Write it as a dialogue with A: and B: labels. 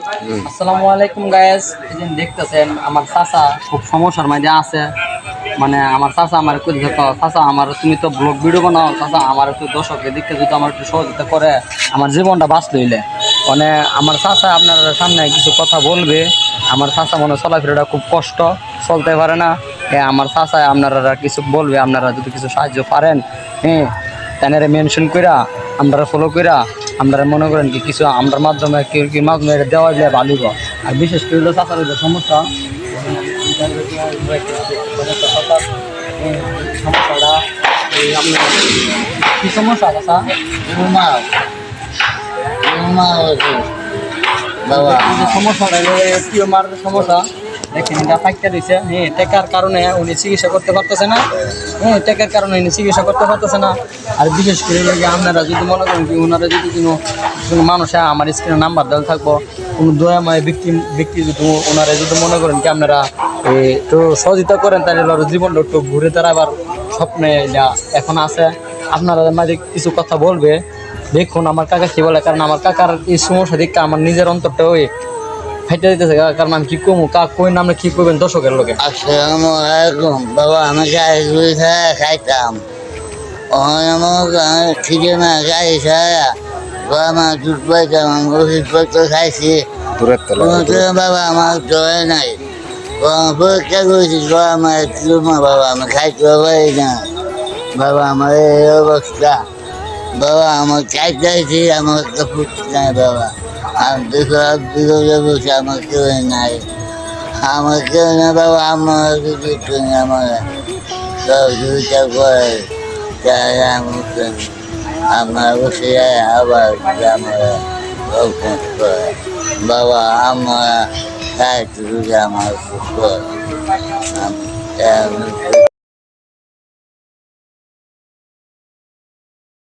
A: আসসালামু আলাইকুম গায়েস, এই যে দেখতেছেন আমার চাচা খুব সমস্যার মধ্যে আছে। মানে আমার চাচা আমার একটু দেখো, চাচা আমার তুমি তো ব্লগ ভিডিও বানাও, চাচা আমার একটু দর্শকের দিকে যদি আমার একটু সহযোগিতা করে আমার জীবনটা বাঁচতে হইলে। মানে আমার চাচা আপনার সামনে কিছু কথা বলবে। আমার চাচা মনে হয় চলাফেরাটা খুব কষ্ট, চলতে পারে না। আমার চাচা আপনারা কিছু বলবে, আপনারা যদি কিছু সাহায্য পারেন, হ্যাঁ তাদের মেনশন কইরা আমরা ফলো কইরা আমরা মনে করেন কি কিছু আমরার মাধ্যমে কি মাধ্যমে এটা দেওয়া যায় ভালো হয়। আর বিশেষ করে হলো চাচার যে সমস্যা, সমস্যাটা এই আপনার কি সমস্যা চাচা?
B: বাবা
A: এই যে সমস্যাটা টিউমার সমস্যা, দেখেন এটা ফাইটটা দিছে। হ্যাঁ টেকার কারণে উনি চিকিৎসা করতে পারতেছে না। হ্যাঁ টেকার কারণে উনি চিকিৎসা করতে পারতেছে না। আর বিশেষ করে আপনারা যদি মনে করেন কি ওনারা যদি কোনো কোনো মানুষে আমার স্ক্রিনে নাম্বার দেওয়া থাকবো, কোনো দয়াময় ব্যক্তি যদি ওনারা যদি মনে করেন কি আপনারা একটু সহযোগিতা করেন, তাহলে ওর জীবনটা একটু ঘুরে দাঁড়াবার স্বপ্নে এটা এখন আছে। আপনারা মাঝে কিছু কথা বলবে, দেখুন আমার কাকা কি বলে। কারণ আমার কাকার এই সমস্যা দেখতে আমার নিজের অন্তরটা ওই ফাইটে দিতেছে। কারণ আমি কি কমু, কই নামে কি করবেন দর্শকের লোকে।
B: আসসালামু আলাইকুম বাবা, আমি গাড়ি ঘুরে ছাড়া খাইতাম। আমার খিদে না গাড়ি ছাড়া আমার দুধ পাইতাম, আমি ওষুধপত্র খাইছি। বাবা আমার জয় নাই, পরীক্ষা করেছি আমার বাবা আমি খাইতে পারি না। বাবা আমার এই অবস্থা, বাবা আমার চাইতেছি আমার একটা ফুট নাই। বাবা আমি বিগড়ে বসে আমার কেউ নাই, আমার কেউ না। বাবা আমার কিছু নেই, আমার সহযোগিতা করে তাই আমার বসে আবার আমার করে। বাবা আমার সাহায্য আমার